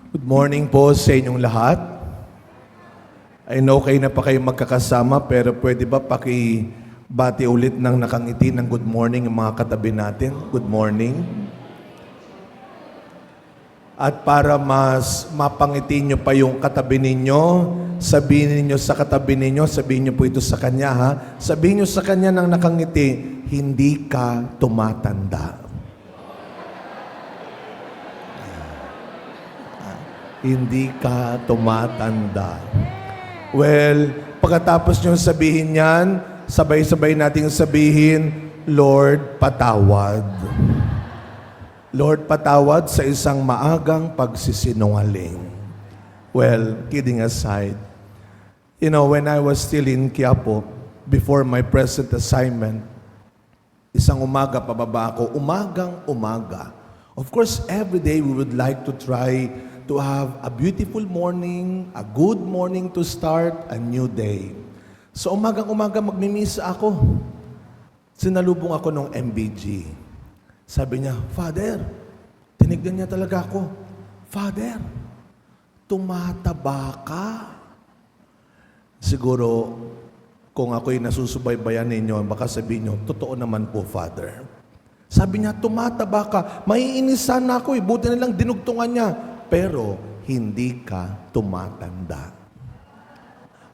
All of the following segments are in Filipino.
Good morning po sa inyong lahat. I know kayo na pa kayo magkakasama, pero pwede ba pakibati ulit ng nakangiti ng good morning yung mga katabi natin? Good morning. At para mas mapangiti nyo pa yung katabi ninyo, sabihin niyo sa katabi ninyo, sabihin niyo po ito sa kanya ha, sabihin niyo sa kanya ng nakangiti, hindi ka tumatanda. Hindi ka tumatanda. Well, pagkatapos nyo sabihin yan, sabay-sabay nating sabihin, Lord, patawad. Lord, patawad sa isang maagang pagsisinungaling. Well, kidding aside, you know, when I was still in Quiapo, before my present assignment, isang umaga pababa ako, umagang-umaga. Of course, every day we would like to try to have a beautiful morning, a good morning to start a new day. So umagang-umaga magmimisa ako. Sinalubong ako ng MBG. Sabi niya, Father, tinignan niya talaga ako. Father, tumataba ka. Siguro, kung ako'y nasusubaybayan ninyo, baka sabihin niyo, totoo naman po, Father. Sabi niya, tumataba ka. Maiinisan na ako eh. Buti na lang dinugtungan niya. Pero hindi ka tumatanda.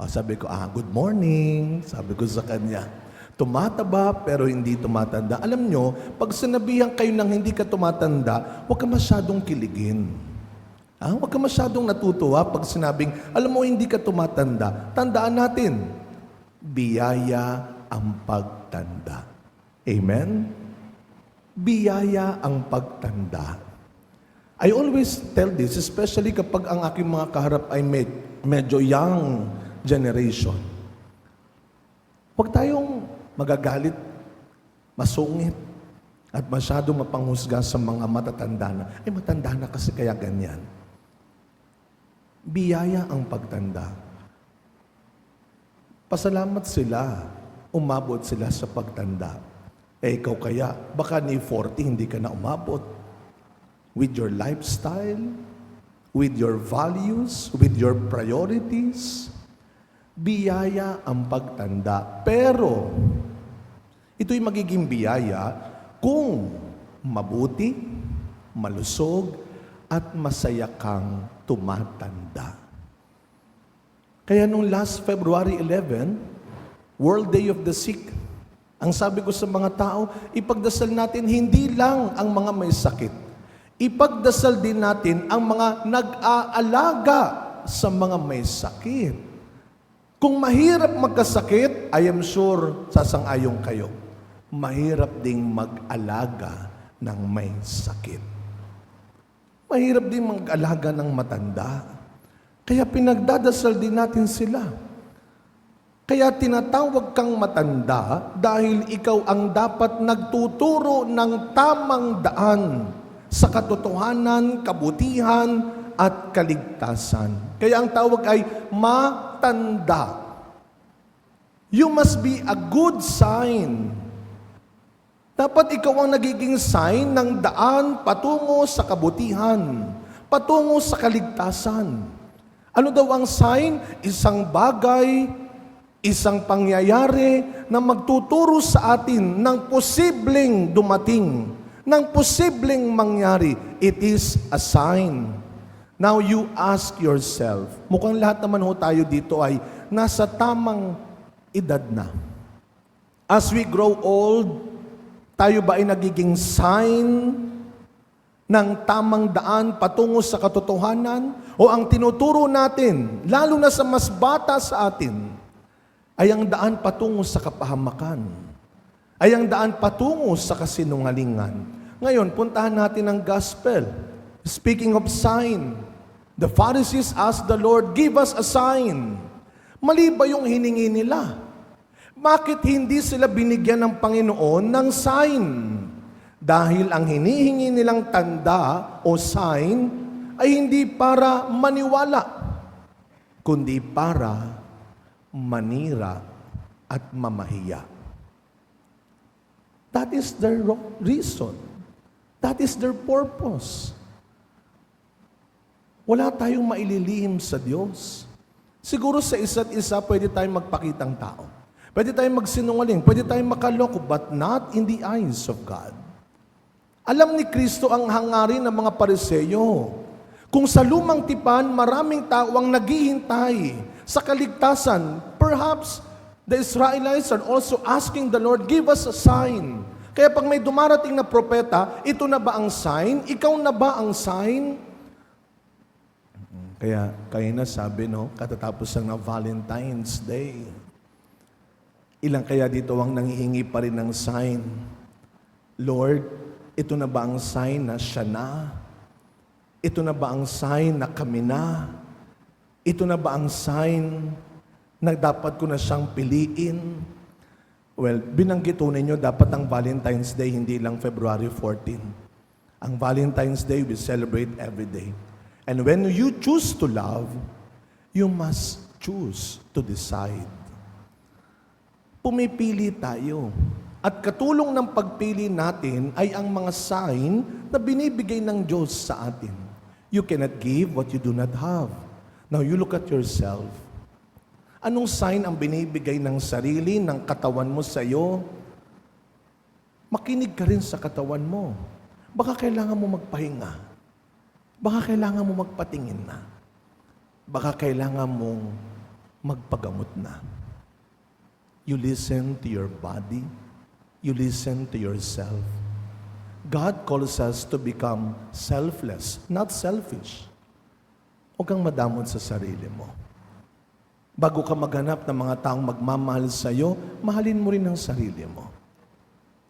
Sabi ko, good morning. Sabi ko sa kanya, tumataba pero hindi tumatanda. Alam nyo, pag sinabihan kayo ng hindi ka tumatanda, huwag ka masyadong kiligin. Huwag ka masyadong natutuwa pag sinabing, alam mo, hindi ka tumatanda. Tandaan natin, biyaya ang pagtanda. Amen? Biyaya ang pagtanda. I always tell this, especially kapag ang aking mga kaharap ay medyo young generation. Huwag tayong magagalit, masungit, at masyadong mapanghusga sa mga matatanda na, matanda na kasi kaya ganyan. Biyaya ang pagtanda. Pasalamat sila, umabot sila sa pagtanda. Ikaw kaya, baka ni 40 hindi ka na umabot. With your lifestyle, with your values, with your priorities, biyaya ang pagtanda. Pero, ito'y magiging biyaya kung mabuti, malusog, at masaya kang tumatanda. Kaya nung last February 11, World Day of the Sick, ang sabi ko sa mga tao, ipagdasal natin hindi lang ang mga may sakit, ipagdasal din natin ang mga nag-aalaga sa mga may sakit. Kung mahirap magkasakit, I am sure sasang-ayon kayo, mahirap ding mag-alaga ng may sakit. Mahirap ding mag-alaga ng matanda. Kaya pinagdadasal din natin sila. Kaya tinatawag kang matanda dahil ikaw ang dapat nagtuturo ng tamang daan sa katotohanan, kabutihan, at kaligtasan. Kaya ang tawag ay matanda. You must be a good sign. Dapat ikaw ang nagiging sign ng daan patungo sa kabutihan, patungo sa kaligtasan. Ano daw ang sign? Isang bagay, isang pangyayari na magtuturo sa atin ng posibleng dumating, ng posibleng mangyari. It is a sign. Now you ask yourself, mukhang lahat naman ho tayo dito ay nasa tamang edad na. As we grow old, tayo ba ay nagiging sign ng tamang daan patungo sa katotohanan? O ang tinuturo natin, lalo na sa mas bata sa atin, ay ang daan patungo sa kapahamakan, ay ang daan patungo sa kasinungalingan. Ngayon, puntahan natin ang gospel. Speaking of sign, the Pharisees asked the Lord, give us a sign. Mali ba yung hiningi nila? Bakit hindi sila binigyan ng Panginoon ng sign? Dahil ang hinihingi nilang tanda o sign ay hindi para maniwala, kundi para manira at mamahiya. That is their reason. That is their purpose. Wala tayong maililihim sa Diyos. Siguro sa isa't isa, pwede tayong magpakitang tao. Pwede tayong magsinungaling, pwede tayong makaloko, but not in the eyes of God. Alam ni Kristo ang hangarin ng mga Pariseyo. Kung sa lumang tipan, maraming tao ang naghihintay sa kaligtasan, perhaps the Israelites are also asking the Lord, give us a sign. Kaya pag may dumarating na propeta, ito na ba ang sign? Ikaw na ba ang sign? Kaya na sabi, katatapos lang ng Valentine's Day. Ilang kaya dito ang nangihingi pa rin ng sign? Lord, ito na ba ang sign na siya na? Ito na ba ang sign na kami na? Ito na ba ang sign na dapat ko na siyang piliin? Well, binanggit ninyo, dapat ang Valentine's Day hindi lang February 14. Ang Valentine's Day we celebrate every day. And when you choose to love, you must choose to decide. Pumipili tayo. At katulong ng pagpili natin ay ang mga sign na binibigay ng Diyos sa atin. You cannot give what you do not have. Now you look at yourself. Anong sign ang binibigay ng sarili, ng katawan mo sa iyo? Makinig ka rin sa katawan mo. Baka kailangan mo magpahinga. Baka kailangan mo magpatingin na. Baka kailangan mong magpagamot na. You listen to your body. You listen to yourself. God calls us to become selfless, not selfish. Huwag kang madamot sa sarili mo. Bago ka maghanap ng mga taong magmamahal sa iyo, mahalin mo rin ang sarili mo.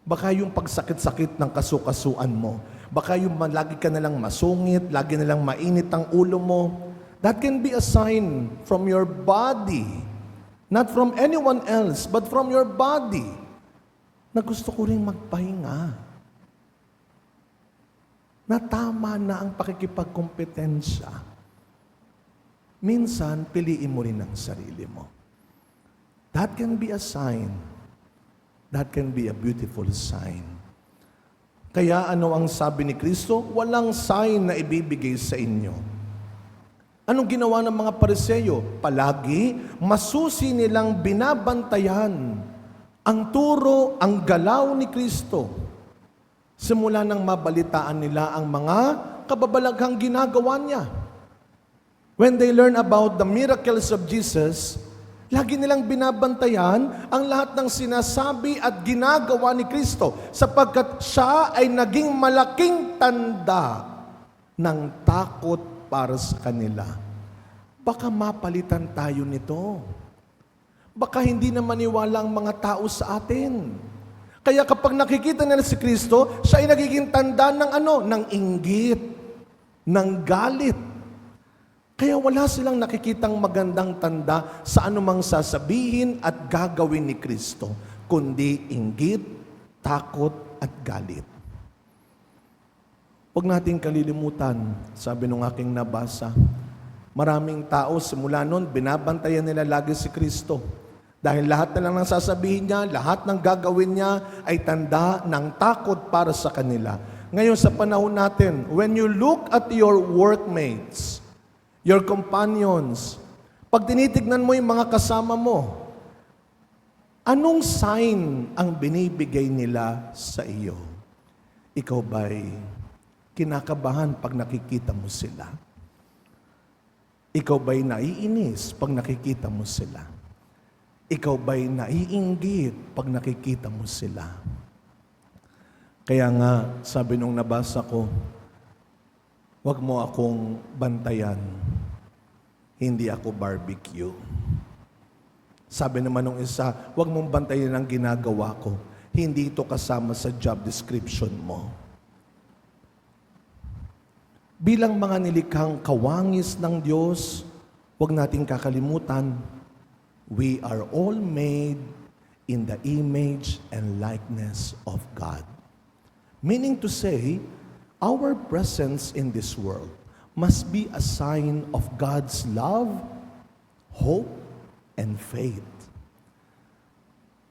Baka yung pagsakit-sakit ng kasukasuan mo, baka yung lagi ka nalang masungit, lagi nalang mainit ang ulo mo, that can be a sign from your body. Not from anyone else, but from your body. Na gusto ko rin magpahinga. Na tama na ang pakikipagkompetensya. Minsan, piliin mo rin ang sarili mo. That can be a sign. That can be a beautiful sign. Kaya ano ang sabi ni Kristo? Walang sign na ibibigay sa inyo. Anong ginawa ng mga Pariseyo? Palagi, masusi nilang binabantayan ang turo, ang galaw ni Kristo. Simula nang mabalitaan nila ang mga kababalaghang ginagawa niya. When they learn about the miracles of Jesus, lagi nilang binabantayan ang lahat ng sinasabi at ginagawa ni Kristo sapagkat siya ay naging malaking tanda ng takot para sa kanila. Baka mapalitan tayo nito. Baka hindi na maniwala ang mga tao sa atin. Kaya kapag nakikita nila si Kristo, siya ay nagiging tanda ng Ng inggit, ng galit. Kaya wala silang nakikitang magandang tanda sa anumang sasabihin at gagawin ni Kristo, kundi inggit, takot at galit. Huwag nating kalilimutan, sabi nung aking nabasa, maraming tao simula noon, binabantayan nila lagi si Kristo. Dahil lahat na lang ng sasabihin niya, lahat ng gagawin niya ay tanda ng takot para sa kanila. Ngayon sa panahon natin, when you look at your workmates, your companions, pag tinitignan mo yung mga kasama mo, anong sign ang binibigay nila sa iyo? Ikaw ba'y kinakabahan pag nakikita mo sila? Ikaw ba'y naiinis pag nakikita mo sila? Ikaw ba'y naiinggit pag nakikita mo sila? Kaya nga, sabi nung nabasa ko, huwag mo akong bantayan, hindi ako barbecue. Sabi naman nung isa, huwag mong bantayan ang ginagawa ko, hindi ito kasama sa job description mo. Bilang mga nilikhang kawangis ng Diyos, huwag nating kakalimutan, we are all made in the image and likeness of God. Meaning to say, our presence in this world must be a sign of God's love, hope, and faith.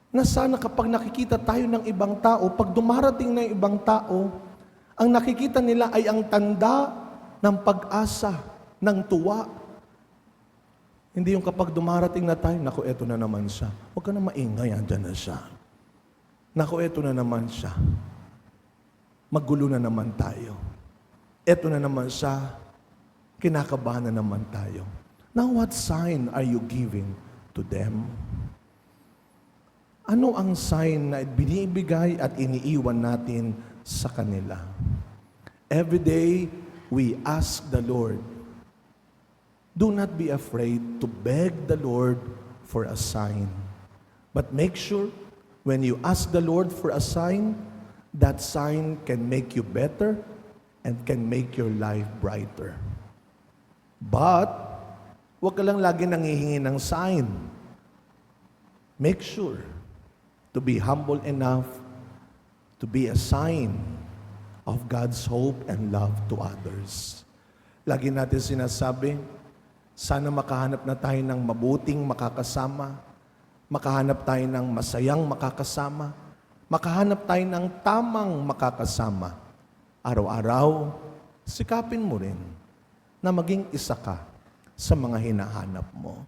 Na sana kapag nakikita tayo ng ibang tao, pag dumarating na yung ibang tao, ang nakikita nila ay ang tanda ng pag-asa, ng tuwa. Hindi yung kapag dumarating na tayo, naku, eto na naman siya. Huwag ka na maingay, andyan na siya. Naku, eto na naman siya. Magulo na naman tayo. Eto na naman siya. Kinakabahan na naman tayo. Now, what sign are you giving to them? Ano ang sign na binibigay at iniiwan natin sa kanila? Every day, we ask the Lord. Do not be afraid to beg the Lord for a sign. But make sure, when you ask the Lord for a sign, that sign can make you better and can make your life brighter. But, huwag ka lang lagi nangihingi ng sign. Make sure to be humble enough to be a sign of God's hope and love to others. Lagi natin sinasabi, sana makahanap na tayo ng mabuting makakasama, makahanap tayo ng masayang makakasama, makahanap tayo ng tamang makakasama. Araw-araw, sikapin mo rin na maging isa ka sa mga hinahanap mo.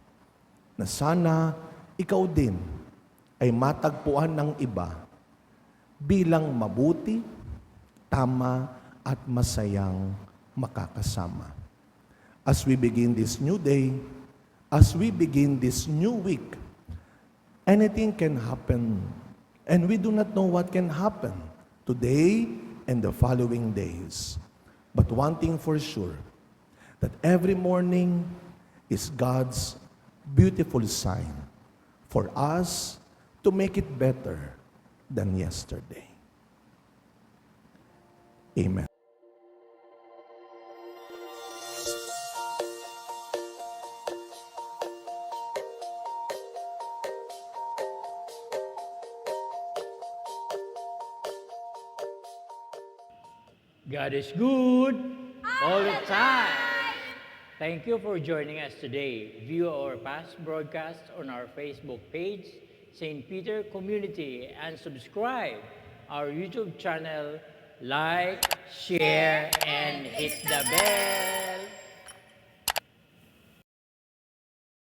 Na sana ikaw din ay matagpuan ng iba bilang mabuti, tama at masayang makakasama. As we begin this new day, as we begin this new week, anything can happen, and we do not know what can happen today and the following days. But one thing for sure, that every morning is God's beautiful sign for us to make it better than yesterday. Amen. God is good all the time. Thank you for joining us today. View our past broadcasts on our Facebook page, St. Peter Community, and subscribe our YouTube channel. Like, share, and hit the bell.